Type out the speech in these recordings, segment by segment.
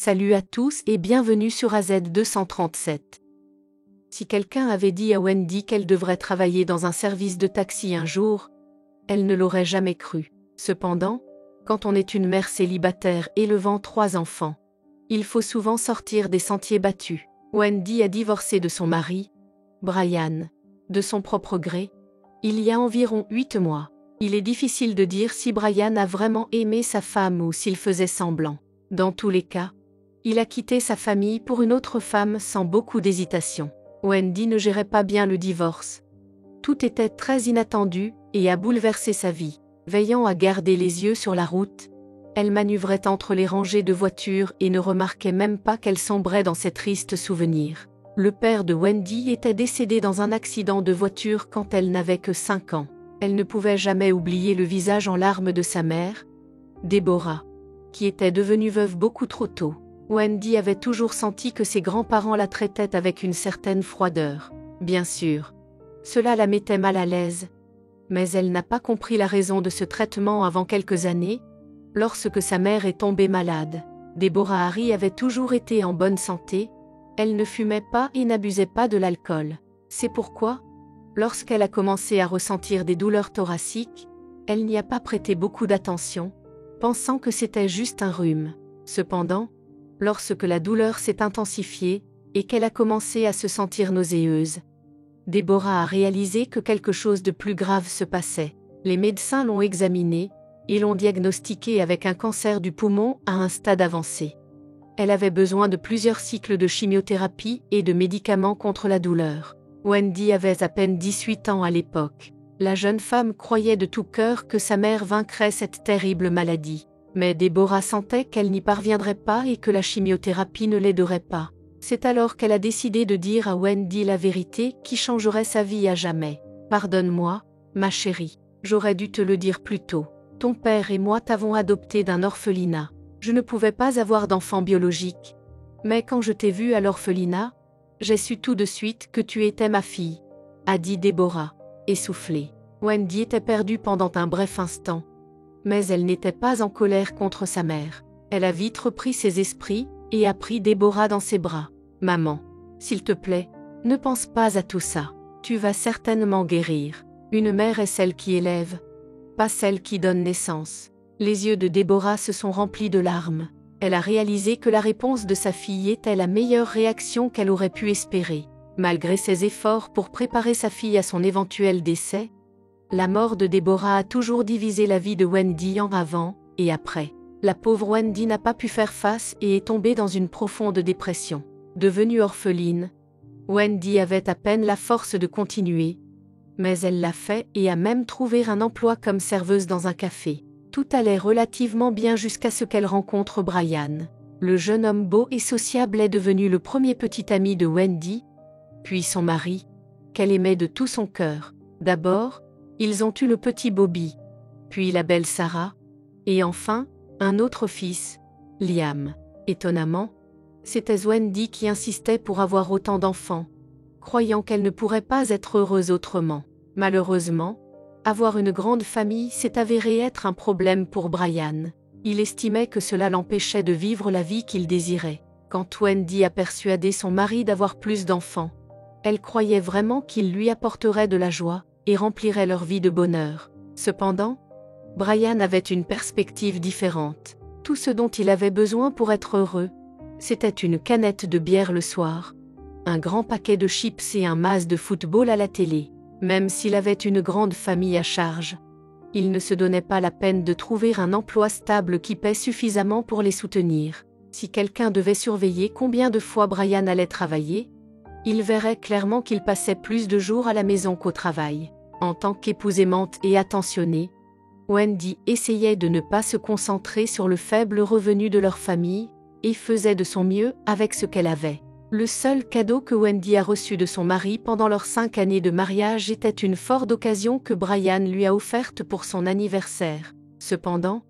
Salut à tous et bienvenue sur AZ237. Si quelqu'un avait dit à Wendy qu'elle devrait travailler dans un service de taxi un jour, elle ne l'aurait jamais cru. Cependant, quand on est une mère célibataire élevant 3 enfants, il faut souvent sortir des sentiers battus. Wendy a divorcé de son mari, Brian, de son propre gré, il y a environ 8 mois. Il est difficile de dire si Brian a vraiment aimé sa femme ou s'il faisait semblant. Dans tous les cas, il a quitté sa famille pour une autre femme sans beaucoup d'hésitation. Wendy ne gérait pas bien le divorce. Tout était très inattendu et a bouleversé sa vie. Veillant à garder les yeux sur la route, elle manœuvrait entre les rangées de voitures et ne remarquait même pas qu'elle sombrait dans ses tristes souvenirs. Le père de Wendy était décédé dans un accident de voiture quand elle n'avait que 5 ans. Elle ne pouvait jamais oublier le visage en larmes de sa mère, Deborah, qui était devenue veuve beaucoup trop tôt. Wendy avait toujours senti que ses grands-parents la traitaient avec une certaine froideur. Bien sûr, cela la mettait mal à l'aise, mais elle n'a pas compris la raison de ce traitement avant quelques années, lorsque sa mère est tombée malade. Deborah Harry avait toujours été en bonne santé, elle ne fumait pas et n'abusait pas de l'alcool. C'est pourquoi, lorsqu'elle a commencé à ressentir des douleurs thoraciques, elle n'y a pas prêté beaucoup d'attention, pensant que c'était juste un rhume. Cependant, lorsque la douleur s'est intensifiée et qu'elle a commencé à se sentir nauséeuse, Deborah a réalisé que quelque chose de plus grave se passait. Les médecins l'ont examinée et l'ont diagnostiquée avec un cancer du poumon à un stade avancé. Elle avait besoin de plusieurs cycles de chimiothérapie et de médicaments contre la douleur. Wendy avait à peine 18 ans à l'époque. La jeune femme croyait de tout cœur que sa mère vaincrait cette terrible maladie. Mais Deborah sentait qu'elle n'y parviendrait pas et que la chimiothérapie ne l'aiderait pas. C'est alors qu'elle a décidé de dire à Wendy la vérité qui changerait sa vie à jamais. « Pardonne-moi, ma chérie, j'aurais dû te le dire plus tôt. Ton père et moi t'avons adopté d'un orphelinat. Je ne pouvais pas avoir d'enfant biologique. Mais quand je t'ai vue à l'orphelinat, j'ai su tout de suite que tu étais ma fille, » a dit Deborah, essoufflée. Wendy était perdue pendant un bref instant. Mais elle n'était pas en colère contre sa mère. Elle a vite repris ses esprits et a pris Deborah dans ses bras. « Maman, s'il te plaît, ne pense pas à tout ça. Tu vas certainement guérir. Une mère est celle qui élève, pas celle qui donne naissance. » Les yeux de Deborah se sont remplis de larmes. Elle a réalisé que la réponse de sa fille était la meilleure réaction qu'elle aurait pu espérer. Malgré ses efforts pour préparer sa fille à son éventuel décès, la mort de Deborah a toujours divisé la vie de Wendy en avant et après. La pauvre Wendy n'a pas pu faire face et est tombée dans une profonde dépression. Devenue orpheline, Wendy avait à peine la force de continuer, mais elle l'a fait et a même trouvé un emploi comme serveuse dans un café. Tout allait relativement bien jusqu'à ce qu'elle rencontre Brian. Le jeune homme beau et sociable est devenu le premier petit ami de Wendy, puis son mari, qu'elle aimait de tout son cœur. D'abord, ils ont eu le petit Bobby, puis la belle Sarah, et enfin, un autre fils, Liam. Étonnamment, c'était Wendy qui insistait pour avoir autant d'enfants, croyant qu'elle ne pourrait pas être heureuse autrement. Malheureusement, avoir une grande famille s'est avéré être un problème pour Brian. Il estimait que cela l'empêchait de vivre la vie qu'il désirait. Quand Wendy a persuadé son mari d'avoir plus d'enfants, elle croyait vraiment qu'il lui apporterait de la joie et remplirait leur vie de bonheur. Cependant, Brian avait une perspective différente. Tout ce dont il avait besoin pour être heureux, c'était une canette de bière le soir, un grand paquet de chips et un match de football à la télé. Même s'il avait une grande famille à charge, il ne se donnait pas la peine de trouver un emploi stable qui paie suffisamment pour les soutenir. Si quelqu'un devait surveiller combien de fois Brian allait travailler, il verrait clairement qu'il passait plus de jours à la maison qu'au travail. En tant qu'épouse aimante et attentionnée, Wendy essayait de ne pas se concentrer sur le faible revenu de leur famille et faisait de son mieux avec ce qu'elle avait. Le seul cadeau que Wendy a reçu de son mari pendant leurs 5 années de mariage était une Ford occasion que Brian lui a offerte pour son anniversaire. Cependant,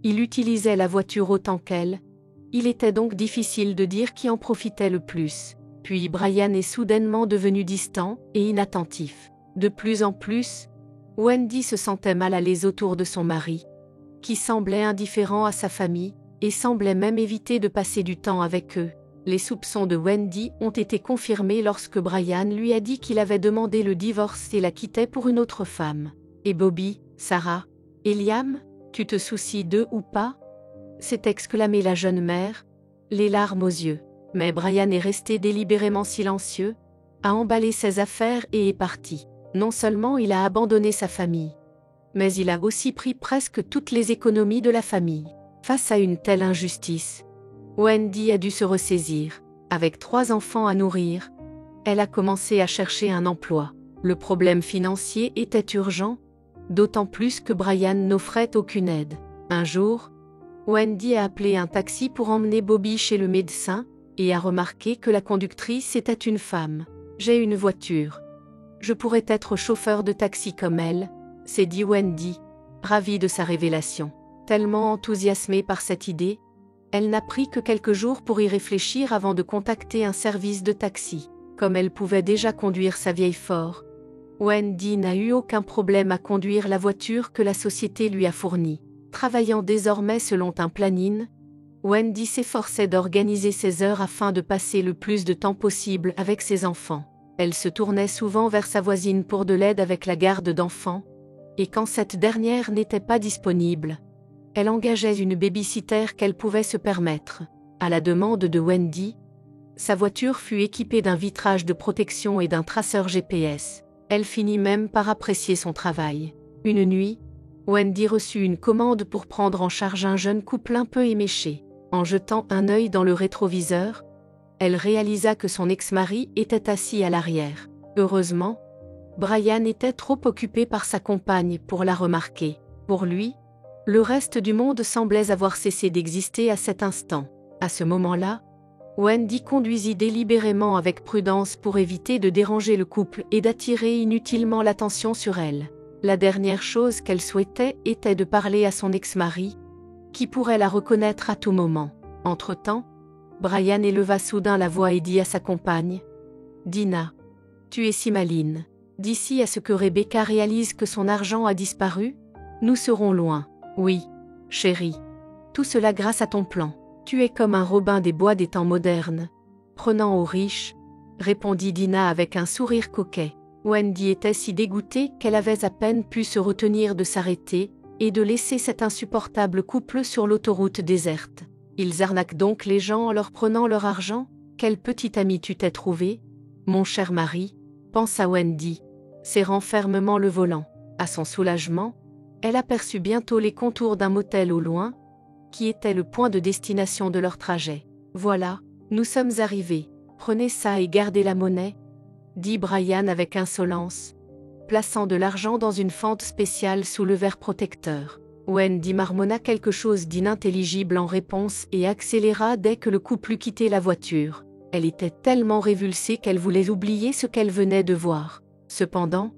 il utilisait la voiture autant qu'elle. Il était donc difficile de dire qui en profitait le plus. Puis Brian est soudainement devenu distant et inattentif. De plus en plus, Wendy se sentait mal à l'aise autour de son mari, qui semblait indifférent à sa famille, et semblait même éviter de passer du temps avec eux. Les soupçons de Wendy ont été confirmés lorsque Brian lui a dit qu'il avait demandé le divorce et la quittait pour une autre femme. Et Bobby, Sarah et Liam, tu te soucies d'eux ou pas? S'est exclamée la jeune mère, les larmes aux yeux. Mais Brian est resté délibérément silencieux, a emballé ses affaires et est parti. Non seulement il a abandonné sa famille, mais il a aussi pris presque toutes les économies de la famille. Face à une telle injustice, Wendy a dû se ressaisir. Avec 3 enfants à nourrir, elle a commencé à chercher un emploi. Le problème financier était urgent, d'autant plus que Brian n'offrait aucune aide. Un jour, Wendy a appelé un taxi pour emmener Bobby chez le médecin et a remarqué que la conductrice était une femme. « J'ai une voiture. Je pourrais être chauffeur de taxi comme elle », s'est dit Wendy, ravie de sa révélation. Tellement enthousiasmée par cette idée, elle n'a pris que quelques jours pour y réfléchir avant de contacter un service de taxi. Comme elle pouvait déjà conduire sa vieille Ford, Wendy n'a eu aucun problème à conduire la voiture que la société lui a fournie. Travaillant désormais selon un planning, Wendy s'efforçait d'organiser ses heures afin de passer le plus de temps possible avec ses enfants. Elle se tournait souvent vers sa voisine pour de l'aide avec la garde d'enfants, et quand cette dernière n'était pas disponible, elle engageait une baby-sitter qu'elle pouvait se permettre. À la demande de Wendy, sa voiture fut équipée d'un vitrage de protection et d'un traceur GPS. Elle finit même par apprécier son travail. Une nuit, Wendy reçut une commande pour prendre en charge un jeune couple un peu éméché. En jetant un œil dans le rétroviseur, elle réalisa que son ex-mari était assis à l'arrière. Heureusement, Brian était trop occupé par sa compagne pour la remarquer. Pour lui, le reste du monde semblait avoir cessé d'exister à cet instant. À ce moment-là, Wendy conduisit délibérément avec prudence pour éviter de déranger le couple et d'attirer inutilement l'attention sur elle. La dernière chose qu'elle souhaitait était de parler à son ex-mari, qui pourrait la reconnaître à tout moment. Entre-temps, Brian éleva soudain la voix et dit à sa compagne, « Dina, tu es si maligne. D'ici à ce que Rebecca réalise que son argent a disparu, nous serons loin. » « Oui, chérie. Tout cela grâce à ton plan. Tu es comme un Robin des Bois des temps modernes, prenant aux riches, » répondit Dina avec un sourire coquet. Wendy était si dégoûtée qu'elle avait à peine pu se retenir de s'arrêter et de laisser cet insupportable couple sur l'autoroute déserte. Ils arnaquent donc les gens en leur prenant leur argent? Quel petit ami tu t'es trouvé, mon cher mari, pensa Wendy, serrant fermement le volant. À son soulagement, elle aperçut bientôt les contours d'un motel au loin, qui était le point de destination de leur trajet. « Voilà, nous sommes arrivés. Prenez ça et gardez la monnaie, » dit Brian avec insolence, plaçant de l'argent dans une fente spéciale sous le verre protecteur. Wendy marmonna quelque chose d'inintelligible en réponse et accéléra dès que le couple eut quitté la voiture. Elle était tellement révulsée qu'elle voulait oublier ce qu'elle venait de voir. Cependant,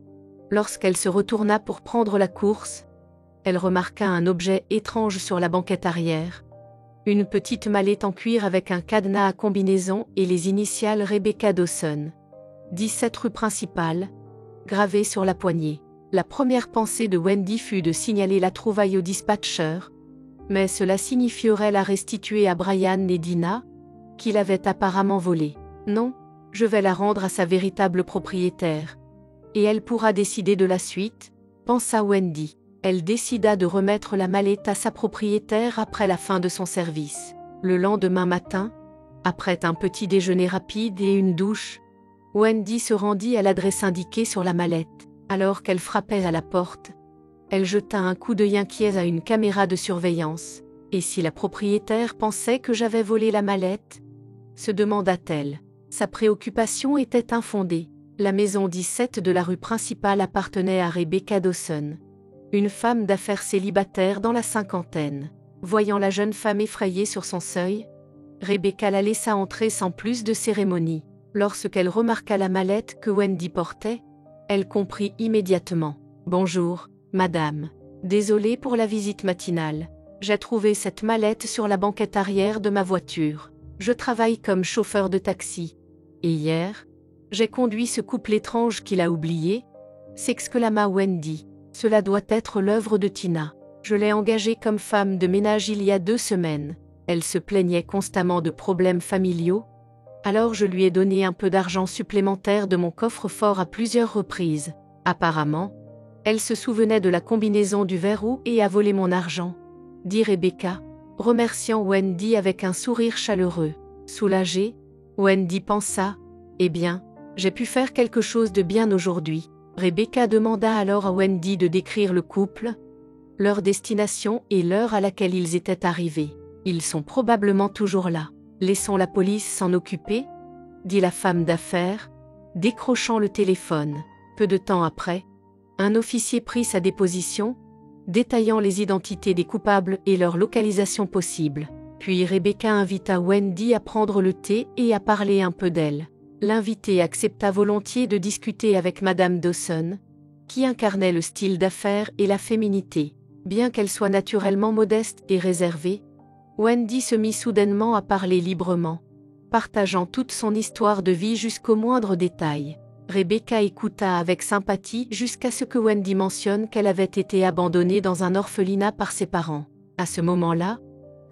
lorsqu'elle se retourna pour prendre la course, elle remarqua un objet étrange sur la banquette arrière. Une petite mallette en cuir avec un cadenas à combinaison et les initiales Rebecca Dawson. 17 rue principale, gravées sur la poignée. La première pensée de Wendy fut de signaler la trouvaille au dispatcher, mais cela signifierait la restituer à Brian et Dina, qui l'avaient apparemment volée. Non, je vais la rendre à sa véritable propriétaire. Et elle pourra décider de la suite, pensa Wendy. Elle décida de remettre la mallette à sa propriétaire après la fin de son service. Le lendemain matin, après un petit déjeuner rapide et une douche, Wendy se rendit à l'adresse indiquée sur la mallette. Alors qu'elle frappait à la porte, elle jeta un coup d'œil inquiet à une caméra de surveillance. « Et si la propriétaire pensait que j'avais volé la mallette ?» se demanda-t-elle. Sa préoccupation était infondée. La maison 17 de la rue principale appartenait à Rebecca Dawson, une femme d'affaires célibataire dans la cinquantaine. Voyant la jeune femme effrayée sur son seuil, Rebecca la laissa entrer sans plus de cérémonie. Lorsqu'elle remarqua la mallette que Wendy portait, elle comprit immédiatement. « Bonjour, madame. Désolée pour la visite matinale. J'ai trouvé cette mallette sur la banquette arrière de ma voiture. Je travaille comme chauffeur de taxi. Et hier, j'ai conduit ce couple étrange qui l'a oublié, » s'exclama Wendy. « Cela doit être l'œuvre de Tina. Je l'ai engagée comme femme de ménage il y a 2 semaines. Elle se plaignait constamment de problèmes familiaux. Alors je lui ai donné un peu d'argent supplémentaire de mon coffre-fort à plusieurs reprises. Apparemment, elle se souvenait de la combinaison du verrou et a volé mon argent, dit Rebecca, remerciant Wendy avec un sourire chaleureux. Soulagée, Wendy pensa, « Eh bien, j'ai pu faire quelque chose de bien aujourd'hui. » Rebecca demanda alors à Wendy de décrire le couple, leur destination et l'heure à laquelle ils étaient arrivés. « Ils sont probablement toujours là. Laissons la police s'en occuper, » dit la femme d'affaires, décrochant le téléphone. Peu de temps après, un officier prit sa déposition, détaillant les identités des coupables et leur localisation possible. Puis Rebecca invita Wendy à prendre le thé et à parler un peu d'elle. L'invitée accepta volontiers de discuter avec Madame Dawson, qui incarnait le style d'affaires et la féminité. Bien qu'elle soit naturellement modeste et réservée, Wendy se mit soudainement à parler librement, partageant toute son histoire de vie jusqu'au moindre détail. Rebecca écouta avec sympathie jusqu'à ce que Wendy mentionne qu'elle avait été abandonnée dans un orphelinat par ses parents. À ce moment-là,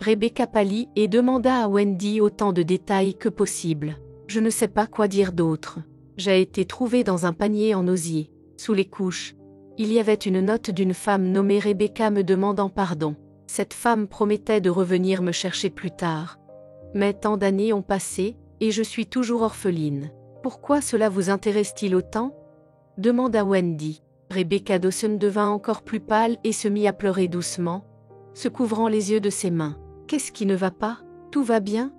Rebecca pâlit et demanda à Wendy autant de détails que possible. « Je ne sais pas quoi dire d'autre. J'ai été trouvée dans un panier en osier. Sous les couches, il y avait une note d'une femme nommée Rebecca me demandant pardon. Cette femme promettait de revenir me chercher plus tard. Mais tant d'années ont passé, et je suis toujours orpheline. Pourquoi cela vous intéresse-t-il autant ?» demanda Wendy. Rebecca Dawson devint encore plus pâle et se mit à pleurer doucement, se couvrant les yeux de ses mains. « Qu'est-ce qui ne va pas ? Tout va bien ?»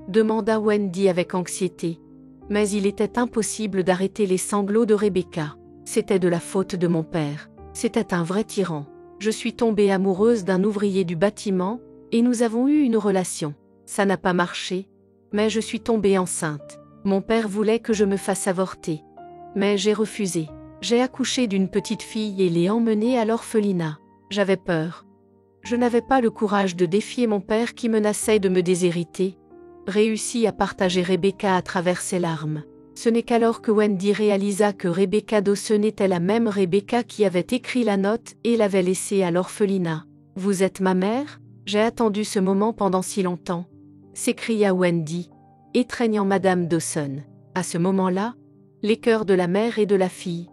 demanda Wendy avec anxiété. Mais il était impossible d'arrêter les sanglots de Rebecca. « C'était de la faute de mon père. C'était un vrai tyran. Je suis tombée amoureuse d'un ouvrier du bâtiment, et nous avons eu une relation. Ça n'a pas marché, mais je suis tombée enceinte. Mon père voulait que je me fasse avorter. Mais j'ai refusé. J'ai accouché d'une petite fille et l'ai emmenée à l'orphelinat. J'avais peur. Je n'avais pas le courage de défier mon père qui menaçait de me déshériter. » Réussit à partager Rebecca à travers ses larmes. Ce n'est qu'alors que Wendy réalisa que Rebecca Dawson était la même Rebecca qui avait écrit la note et l'avait laissée à l'orphelinat. « Vous êtes ma mère ? J'ai attendu ce moment pendant si longtemps » s'écria Wendy, étreignant Madame Dawson. À ce moment-là, les cœurs de la mère et de la fille,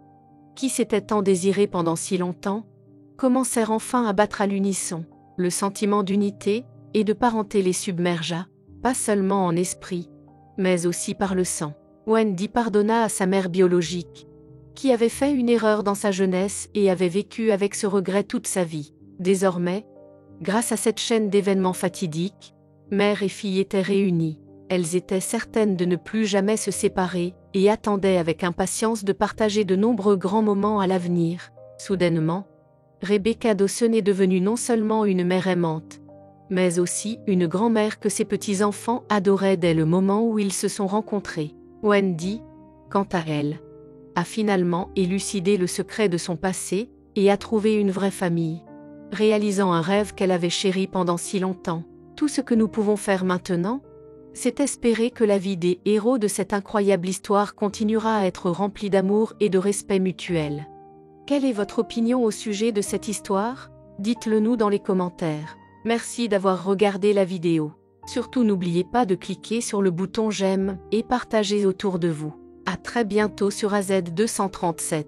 qui s'étaient tant désirés pendant si longtemps, commencèrent enfin à battre à l'unisson. Le sentiment d'unité et de parenté les submergea, pas seulement en esprit, mais aussi par le sang. Wendy pardonna à sa mère biologique, qui avait fait une erreur dans sa jeunesse et avait vécu avec ce regret toute sa vie. Désormais, grâce à cette chaîne d'événements fatidiques, mère et fille étaient réunies. Elles étaient certaines de ne plus jamais se séparer et attendaient avec impatience de partager de nombreux grands moments à l'avenir. Soudainement, Rebecca Dawson est devenue non seulement une mère aimante, mais aussi une grand-mère que ses petits-enfants adoraient dès le moment où ils se sont rencontrés. Wendy, quant à elle, a finalement élucidé le secret de son passé et a trouvé une vraie famille, réalisant un rêve qu'elle avait chéri pendant si longtemps. Tout ce que nous pouvons faire maintenant, c'est espérer que la vie des héros de cette incroyable histoire continuera à être remplie d'amour et de respect mutuel. Quelle est votre opinion au sujet de cette histoire ? Dites-le nous dans les commentaires. Merci d'avoir regardé la vidéo. Surtout n'oubliez pas de cliquer sur le bouton j'aime et partager autour de vous. À très bientôt sur AZ237.